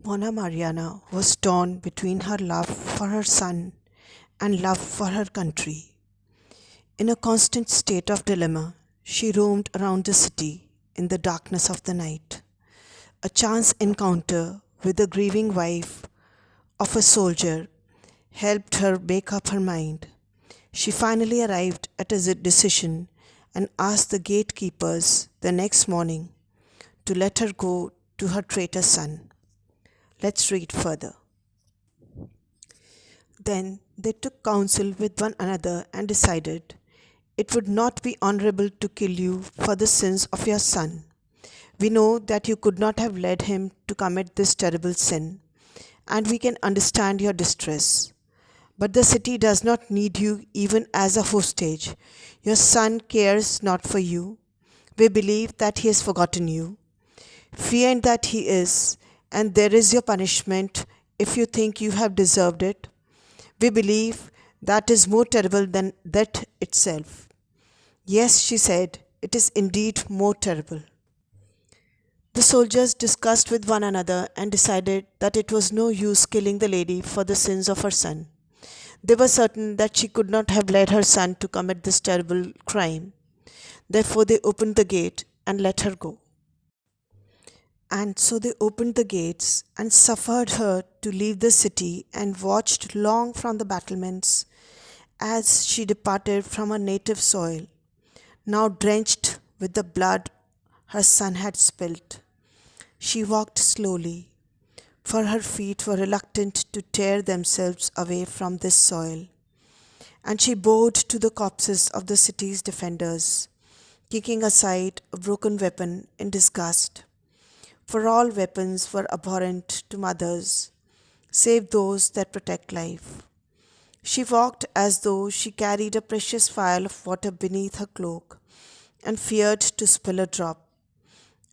Mona Mariana was torn between her love for her son and love for her country. In a constant state of dilemma, she roamed around the city in the darkness of the night. A chance encounter with the grieving wife of a soldier helped her make up her mind. She finally arrived at a decision and asked the gatekeepers the next morning to let her go to her traitor son. Let's read further. Then they took counsel with one another and decided, it would not be honorable to kill you for the sins of your son. We know that you could not have led him to commit this terrible sin, and we can understand your distress. But the city does not need you even as a hostage. Your son cares not for you. We believe that he has forgotten you. Fear that he is, and there is your punishment if you think you have deserved it. We believe that is more terrible than death itself. Yes, she said, it is indeed more terrible. The soldiers discussed with one another and decided that it was no use killing the lady for the sins of her son. They were certain that she could not have led her son to commit this terrible crime. Therefore, they opened the gate and let her go. And so they opened the gates and suffered her to leave the city and watched long from the battlements as she departed from her native soil, now drenched with the blood her son had spilt. She walked slowly, for her feet were reluctant to tear themselves away from this soil, and she bowed to the corpses of the city's defenders, kicking aside a broken weapon in disgust. For all weapons were abhorrent to mothers, save those that protect life. She walked as though she carried a precious phial of water beneath her cloak, and feared to spill a drop.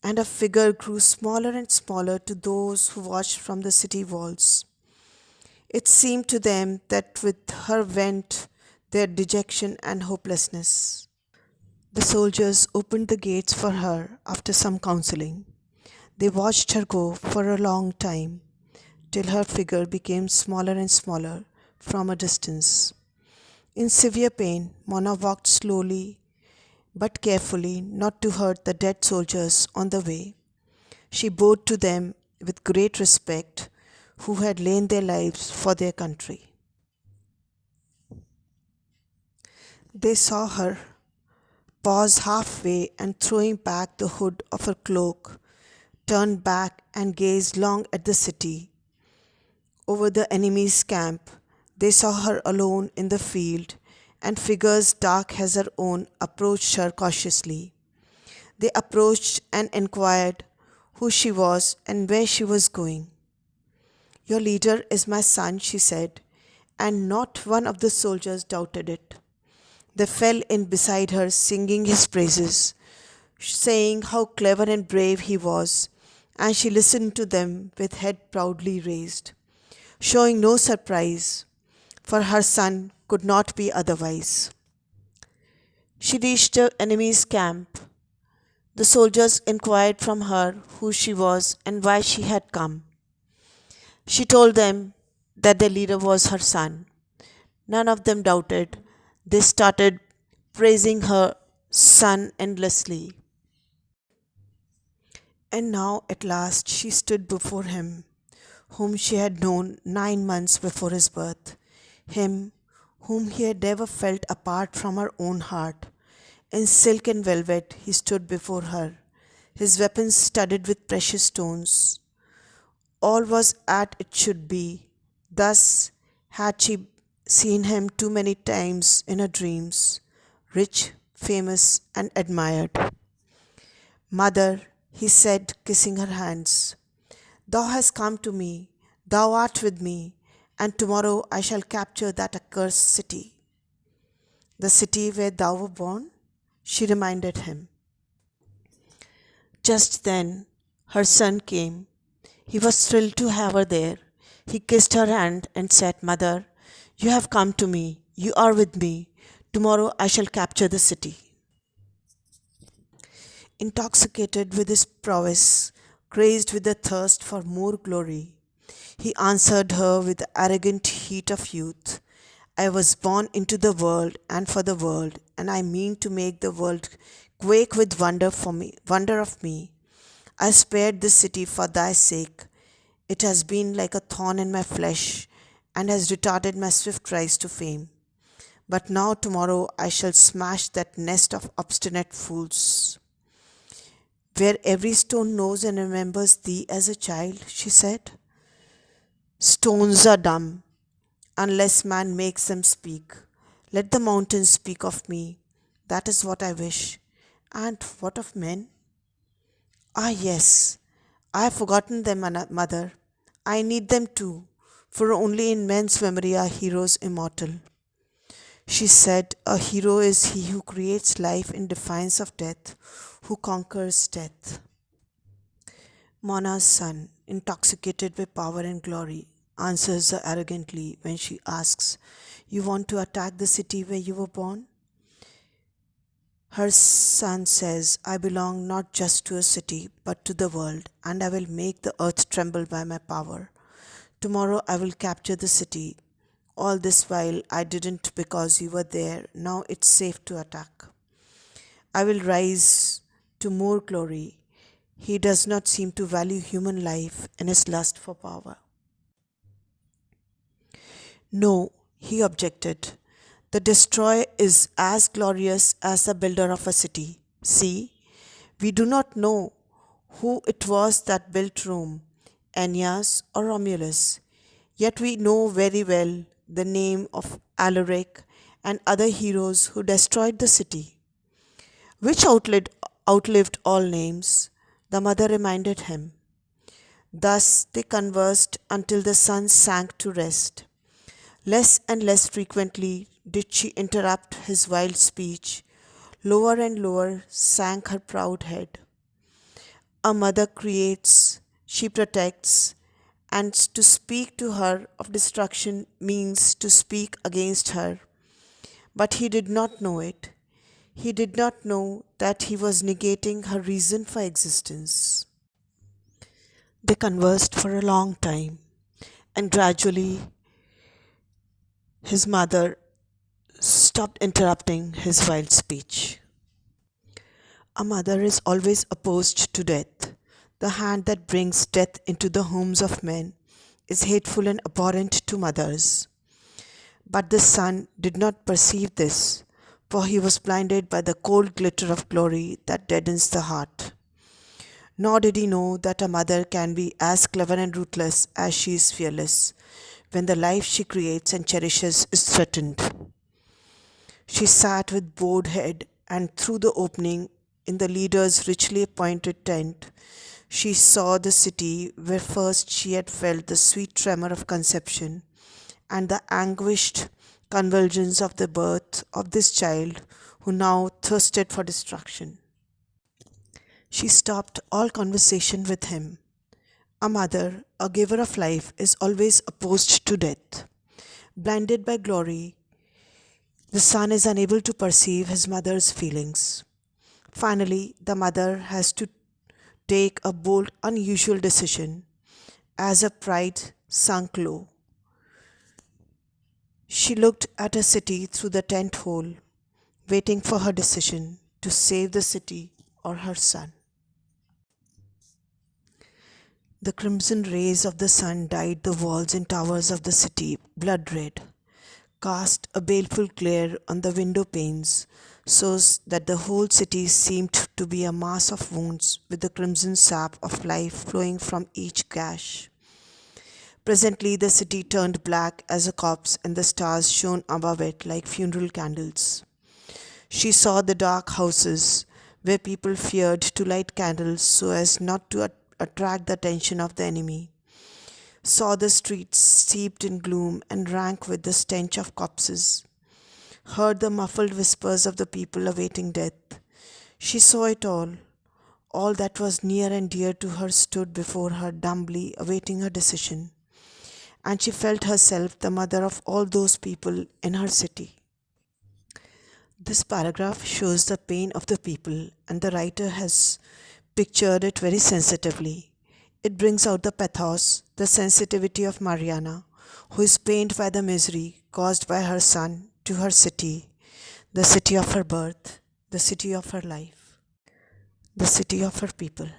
And her figure grew smaller and smaller to those who watched from the city walls. It seemed to them that with her went their dejection and hopelessness. The soldiers opened the gates for her after some counseling. They watched her go for a long time, till her figure became smaller and smaller from a distance. In severe pain, Mona walked slowly but carefully, not to hurt the dead soldiers on the way. She bowed to them with great respect, who had lain their lives for their country. They saw her pause halfway and, throwing back the hood of her cloak, turn back and gaze long at the city. Over the enemy's camp, they saw her alone in the field, and figures dark as her own approached her cautiously. They approached and inquired who she was and where she was going. Your leader is my son, she said, and not one of the soldiers doubted it. They fell in beside her, singing his praises, saying how clever and brave he was, and she listened to them with head proudly raised, showing no surprise, for her son could not be otherwise. She reached the enemy's camp. The soldiers inquired from her who she was and why she had come. She told them that their leader was her son. None of them doubted. They started praising her son endlessly. And now at last she stood before him, whom she had known 9 months before his birth, him whom he had never felt apart from her own heart. In silk and velvet he stood before her, his weapons studded with precious stones. All was as it should be. Thus had she seen him too many times in her dreams, rich, famous, and admired. Mother, he said, kissing her hands, thou hast come to me, thou art with me, and tomorrow I shall capture that accursed city. The city where thou wert born? She reminded him. Just then her son came. He was thrilled to have her there. He kissed her hand and said, Mother, you have come to me, you are with me. Tomorrow I shall capture the city. Intoxicated with his prowess, crazed with the thirst for more glory, He answered her with the arrogant heat of youth. I was born into the world and for the world, and I mean to make the world quake with wonder of me. I spared this city for thy sake. It has been like a thorn in my flesh, and has retarded my swift rise to fame. But now tomorrow I shall smash that nest of obstinate fools. Where every stone knows and remembers thee as a child, she said. Stones are dumb, unless man makes them speak. Let the mountains speak of me. That is what I wish. And what of men? Ah, yes, I have forgotten them, mother. I need them too, for only in men's memory are heroes immortal. She said, a hero is he who creates life in defiance of death, who conquers death. Mona's son, intoxicated by power and glory, answers her arrogantly when she asks, you want to attack the city where you were born? Her son says, I belong not just to a city, but to the world, and I will make the earth tremble by my power. Tomorrow I will capture the city. All this while I didn't because you were there. Now it's safe to attack. I will rise to more glory. He does not seem to value human life in his lust for power. No, he objected. The destroyer is as glorious as the builder of a city. See, we do not know who it was that built Rome, Aeneas or Romulus, yet we know very well the name of Alaric and other heroes who destroyed the city, which outlived all names, the mother reminded him. Thus they conversed until the sun sank to rest. Less and less frequently did she interrupt his wild speech. Lower and lower sank her proud head. A mother creates, she protects, and to speak to her of destruction means to speak against her. But he did not know it. He did not know that he was negating her reason for existence. They conversed for a long time, and gradually his mother stopped interrupting his wild speech. A mother is always opposed to death. The hand that brings death into the homes of men is hateful and abhorrent to mothers. But the son did not perceive this, for he was blinded by the cold glitter of glory that deadens the heart. Nor did he know that a mother can be as clever and ruthless as she is fearless, when the life she creates and cherishes is threatened. She sat with bowed head, and through the opening in the leader's richly appointed tent, she saw the city where first she had felt the sweet tremor of conception and the anguished convulsions of the birth of this child who now thirsted for destruction. She stopped all conversation with him. A mother, a giver of life, is always opposed to death. Blinded by glory, the son is unable to perceive his mother's feelings. Finally, the mother has to take a bold, unusual decision. As her pride sunk low, she looked at her city through the tent hole, waiting for her decision to save the city or her son. The crimson rays of the sun dyed the walls and towers of the city blood red, cast a baleful glare on the window panes, so that the whole city seemed to be a mass of wounds with the crimson sap of life flowing from each gash. Presently the city turned black as a corpse, and the stars shone above it like funeral candles. She saw the dark houses where people feared to light candles so as not to attract the attention of the enemy, saw the streets steeped in gloom and rank with the stench of corpses, heard the muffled whispers of the people awaiting death. She saw it all. All that was near and dear to her stood before her dumbly awaiting her decision, and she felt herself the mother of all those people in her city. This paragraph shows the pain of the people, and the writer has pictured it very sensitively. It brings out the pathos, the sensitivity of Mariana, who is pained by the misery caused by her son to her city, the city of her birth, the city of her life, the city of her people.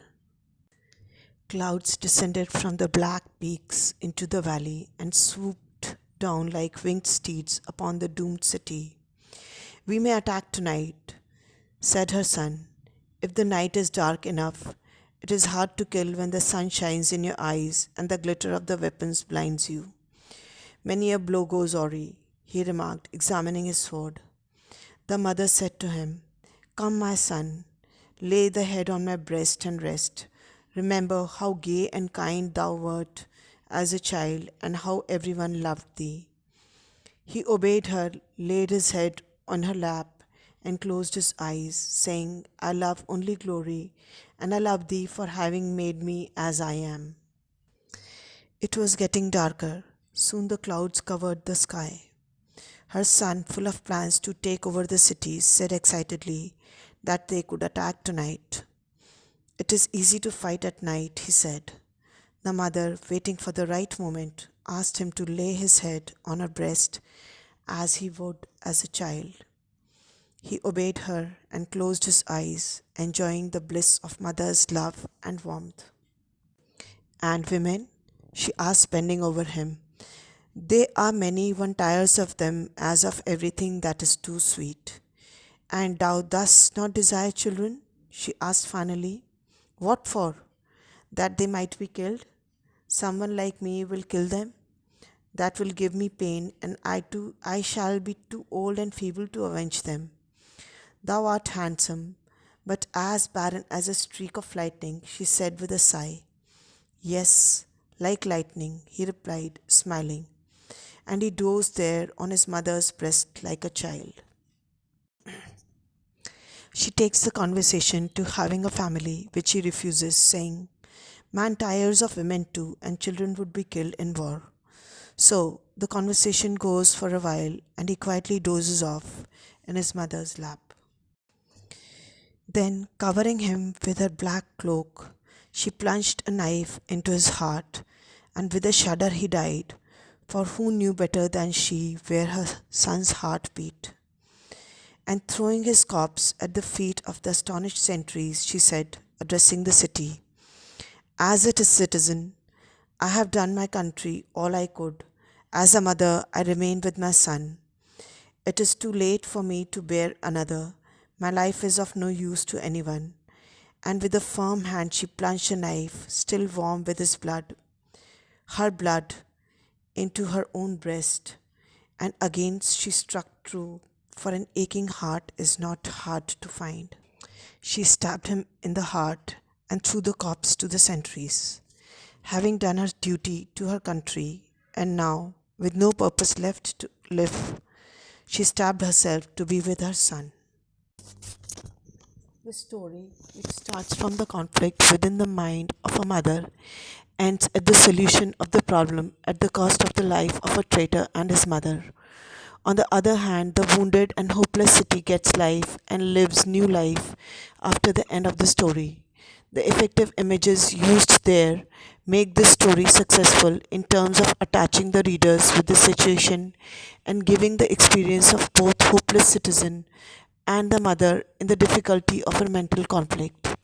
Clouds descended from the black peaks into the valley and swooped down like winged steeds upon the doomed city. We may attack tonight, said her son. If the night is dark enough, it is hard to kill when the sun shines in your eyes and the glitter of the weapons blinds you. Many a blow goes awry, he remarked, examining his sword. The mother said to him, Come, my son, lay the head on my breast and rest. Remember how gay and kind thou wert as a child, and how everyone loved thee. He obeyed her, laid his head on her lap, and closed his eyes, saying, I love only glory, and I love thee for having made me as I am. It was getting darker. Soon the clouds covered the sky. Her son, full of plans to take over the city, said excitedly that they could attack tonight. It is easy to fight at night, he said. The mother, waiting for the right moment, asked him to lay his head on her breast as he would as a child. He obeyed her and closed his eyes, enjoying the bliss of mother's love and warmth. And women? She asked, bending over him. They are many, one tires of them as of everything that is too sweet. And thou dost not desire children? She asked finally. What for? That they might be killed? Someone like me will kill them? That will give me pain, and I shall be too old and feeble to avenge them. Thou art handsome, but as barren as a streak of lightning, she said with a sigh. Yes, like lightning, he replied, smiling, and he dozed there on his mother's breast like a child. She takes the conversation to having a family, which he refuses, saying, Man tires of women too, and children would be killed in war. So the conversation goes for a while, and he quietly dozes off in his mother's lap. Then, covering him with her black cloak, she plunged a knife into his heart, and with a shudder he died, for who knew better than she where her son's heart beat? And throwing his corpse at the feet of the astonished sentries, she said, addressing the city, As it is, citizen, I have done my country all I could. As a mother, I remain with my son. It is too late for me to bear another. My life is of no use to anyone. And with a firm hand she plunged a knife, still warm with his blood, her blood, into her own breast, and again she struck true, for an aching heart is not hard to find. She stabbed him in the heart and threw the corpse to the sentries. Having done her duty to her country, and now, with no purpose left to live, she stabbed herself to be with her son. The story, which starts from the conflict within the mind of a mother, ends at the solution of the problem at the cost of the life of a traitor and his mother. On the other hand, the wounded and hopeless city gets life and lives new life after the end of the story. The effective images used there make this story successful in terms of attaching the readers with the situation and giving the experience of both hopeless citizen and the mother in the difficulty of her mental conflict.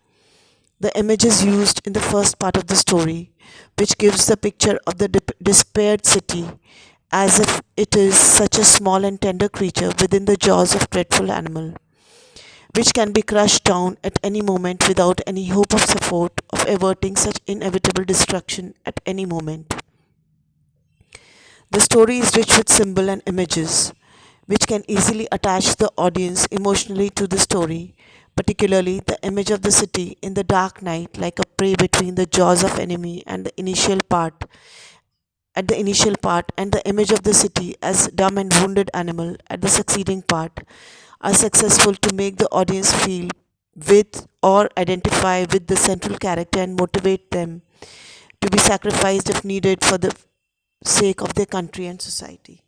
The images used in the first part of the story, which gives the picture of the despaired city as if it is such a small and tender creature within the jaws of dreadful animal, which can be crushed down at any moment without any hope of support of averting such inevitable destruction at any moment. The story is rich with symbol and images, which can easily attach the audience emotionally to the story, particularly the image of the city in the dark night like a prey between the jaws of enemy and the initial part and the image of the city as dumb and wounded animal at the succeeding part are successful to make the audience feel with or identify with the central character and motivate them to be sacrificed if needed for the sake of their country and society.